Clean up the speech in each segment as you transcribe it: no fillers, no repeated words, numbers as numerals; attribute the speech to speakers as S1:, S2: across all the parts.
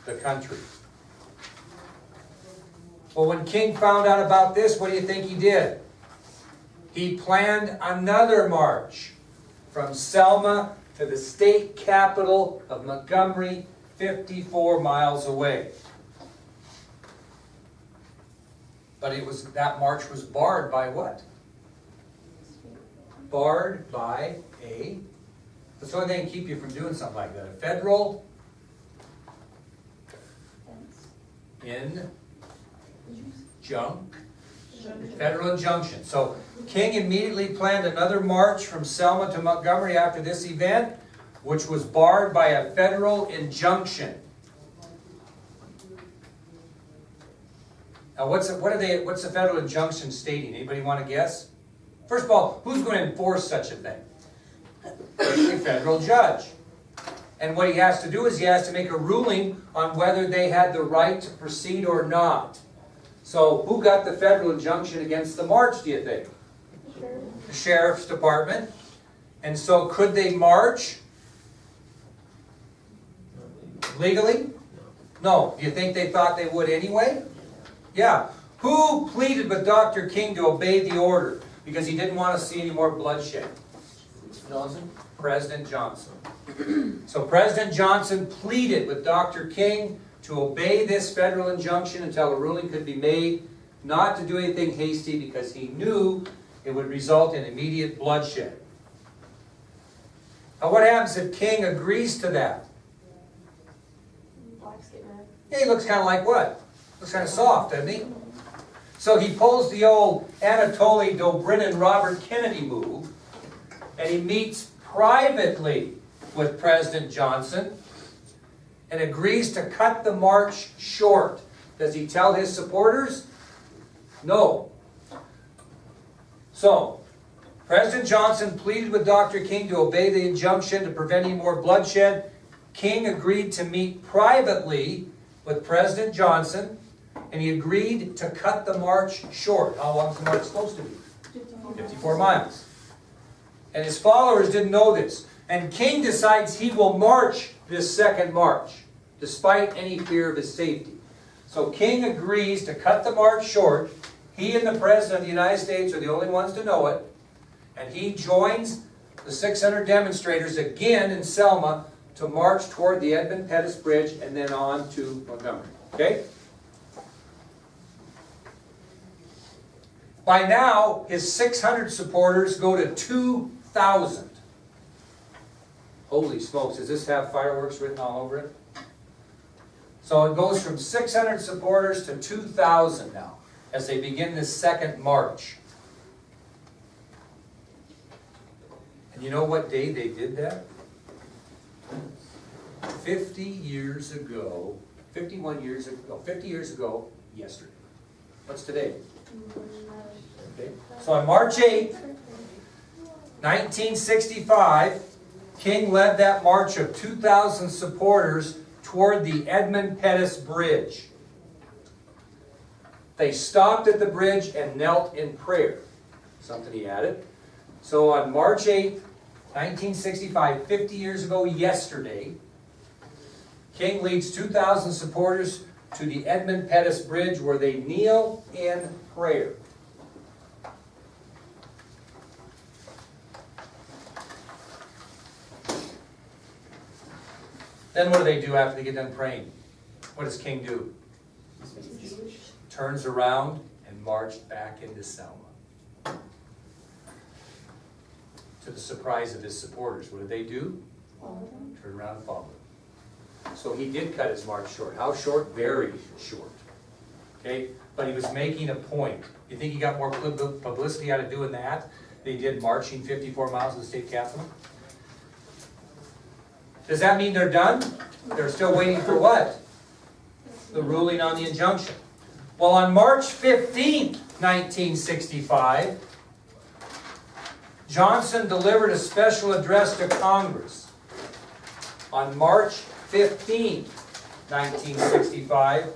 S1: the country. Well, when King found out about this, what do you think he did? He planned another march from Selma to the state capital of Montgomery, 54 miles away. But that march was barred by what? Barred by that's the only thing that can keep you from doing something like that. A federal federal injunction. So King immediately planned another march from Selma to Montgomery after this event, which was barred by a federal injunction. Now, what's the federal injunction stating? Anybody want to guess? First of all, who's going to enforce such a thing? A federal judge. And what he has to do is he has to make a ruling on whether they had the right to proceed or not. So, who got the federal injunction against the march, do you think? The Sheriff's Department. And so, could they march legally? No. Do you think they thought they would anyway? Yeah. Who pleaded with Dr. King to obey the order because he didn't want to see any more bloodshed?
S2: Johnson?
S1: President Johnson. So President Johnson pleaded with Dr. King to obey this federal injunction until a ruling could be made, not to do anything hasty because he knew it would result in immediate bloodshed. Now what happens if King agrees to that? Yeah, he looks kind of like what? Looks kind of soft, doesn't he? So he pulls the old Anatoly Dobrynin Robert Kennedy move, and he meets privately with President Johnson and agrees to cut the march short. Does he tell his supporters? No. So, President Johnson pleaded with Dr. King to obey the injunction to prevent any more bloodshed. King agreed to meet privately with President Johnson, and he agreed to cut the march short. How long is the march supposed to be? 54 miles. And his followers didn't know this. And King decides he will march this second march, despite any fear of his safety. So King agrees to cut the march short. He and the President of the United States are the only ones to know it. And he joins the 600 demonstrators again in Selma to march toward the Edmund Pettus Bridge and then on to Montgomery. Okay? By now, his 600 supporters go to 2,000. Holy smokes, does this have fireworks written all over it? So it goes from 600 supporters to 2,000 now, as they begin this second march. And you know what day they did that? 50 years ago, 51 years ago, 50 years ago, yesterday. What's today? Okay. So on March 8th, 1965, King led that march of 2,000 supporters toward the Edmund Pettus Bridge. They stopped at the bridge and knelt in prayer. Something he added. So on March 8th, 1965, 50 years ago yesterday, King leads 2,000 supporters to the Edmund Pettus Bridge where they kneel in prayer. Then what do they do after they get done praying? What does King do? Turns around and marched back into Selma. To the surprise of his supporters. What did they do? Turn around and follow him. So he did cut his march short. How short? Very short. Okay? But he was making a point. You think he got more publicity out of doing that than he did marching 54 miles to the state capitol? Does that mean they're done? They're still waiting for what? The ruling on the injunction. Well, on March 15th, 1965, Johnson delivered a special address to Congress. On March 15th, 1965,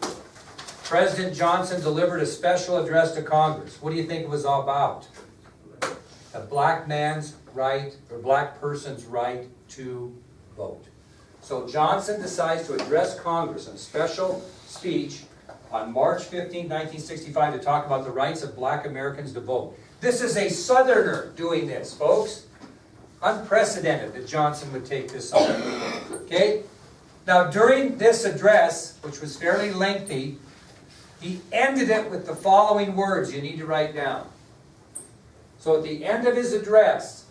S1: President Johnson delivered a special address to Congress. What do you think it was all about? A black man's right, or black person's right to vote. So Johnson decides to address Congress in a special speech on March 15, 1965 to talk about the rights of black Americans to vote. This is a Southerner doing this, folks. Unprecedented that Johnson would take this on. Okay? Now during this address, which was fairly lengthy, he ended it with the following words you need to write down. So at the end of his address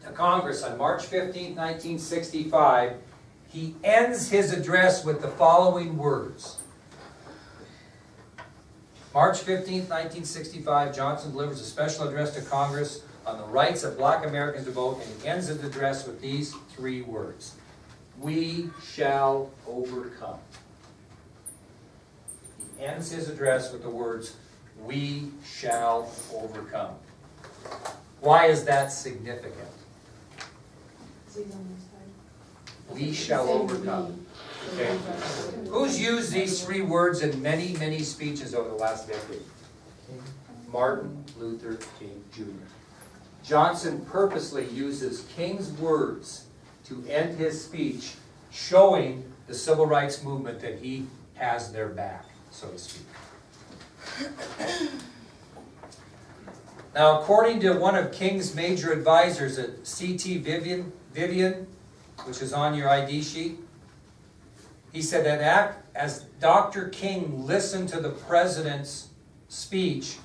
S1: to Congress on March 15, 1965, he ends his address with the following words. March 15, 1965, Johnson delivers a special address to Congress on the rights of black Americans to vote, and he ends his address with these three words. We shall overcome. He ends his address with the words, we shall overcome. Why is that significant? We shall overcome. Okay. Who's used these three words in many, many speeches over the last decade? Martin Luther King Jr. Johnson purposely uses King's words to end his speech, showing the civil rights movement that he has their back, so to speak. Now, according to one of King's major advisors at C.T. Vivian, which is on your ID sheet, he said that as Dr. King listened to the president's speech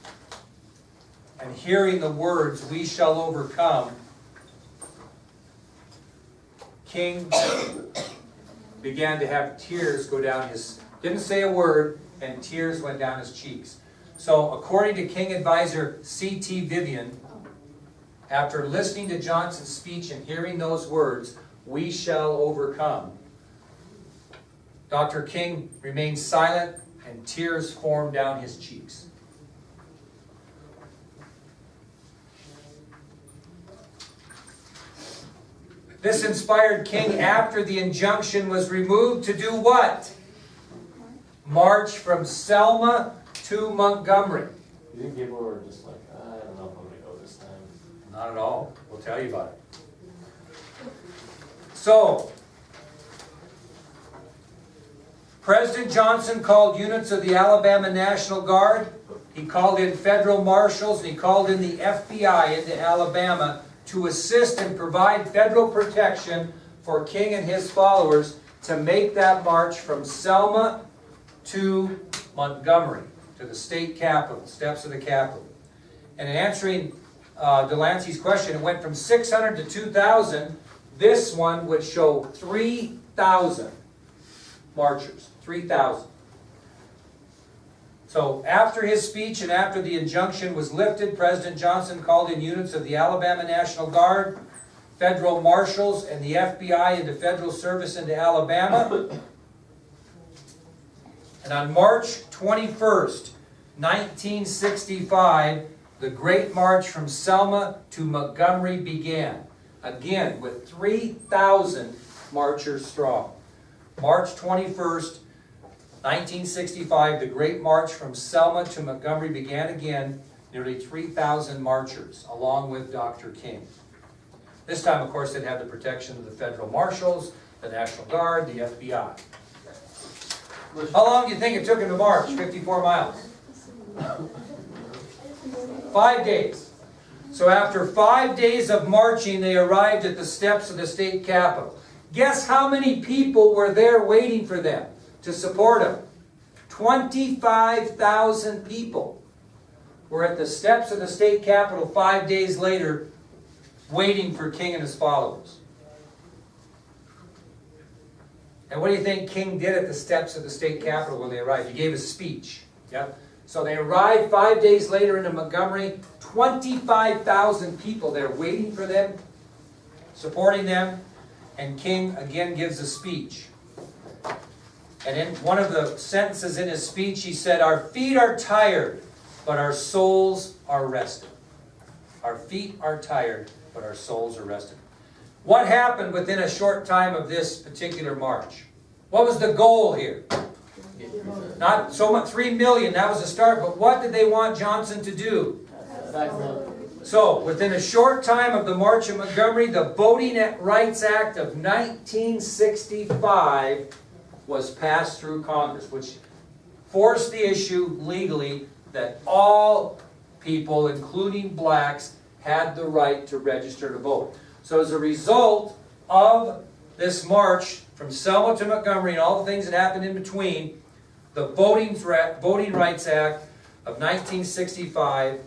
S1: and hearing the words, we shall overcome, King began to have tears go down his, didn't say a word, and tears went down his cheeks. So according to King advisor C.T. Vivian, after listening to Johnson's speech and hearing those words, we shall overcome, Dr. King remained silent and tears formed down his cheeks. This inspired King, after the injunction was removed, to do what? March from Selma to Montgomery.
S2: You think people were just like, I don't know if I'm going to go this time?
S1: Not at all. We'll tell you about it. So, President Johnson called units of the Alabama National Guard. He called in federal marshals, and he called in the FBI into Alabama to assist and provide federal protection for King and his followers to make that march from Selma to Montgomery, to the state capitol, steps of the Capitol. And in answering Delancey's question, it went from 600 to 2,000. This one would show 3,000 marchers. 3,000. So after his speech and after the injunction was lifted, President Johnson called in units of the Alabama National Guard, federal marshals, and the FBI into federal service into Alabama. And on March 21st, 1965, the Great March from Selma to Montgomery began. Again, with 3,000 marchers strong. March 21st, 1965, the Great March from Selma to Montgomery began again. Nearly 3,000 marchers, along with Dr. King. This time, of course, they'd have the protection of the federal marshals, the National Guard, the FBI. How long do you think it took him to march? 54 miles. 5 days. So after 5 days of marching, they arrived at the steps of the state capitol. Guess how many people were there waiting for them to support them? 25,000 people were at the steps of the state capitol 5 days later waiting for King and his followers. And what do you think King did at the steps of the state capitol when they arrived? He gave a speech. Yep. So they arrived 5 days later into Montgomery, 25,000 people there waiting for them, supporting them, and King again gives a speech. And in one of the sentences in his speech, he said, "Our feet are tired, but our souls are rested." Our feet are tired, but our souls are rested. What happened within a short time of this particular march? What was the goal here? Not so much, 3 million, that was the start, but what did they want Johnson to do? So, within a short time of the March of Montgomery, the Voting Rights Act of 1965 was passed through Congress, which forced the issue legally that all people, including blacks, had the right to register to vote. So as a result of this march from Selma to Montgomery and all the things that happened in between, the Voting Rights Act of 1965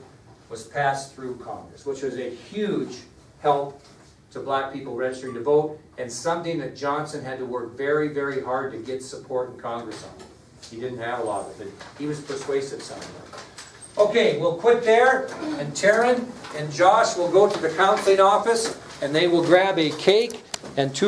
S1: was passed through Congress, which was a huge help to black people registering to vote, and something that Johnson had to work very, very hard to get support in Congress on. He didn't have a lot of it. He was persuasive somehow. Okay, we'll quit there, and Taryn and Josh will go to the counseling office, and they will grab a cake and 2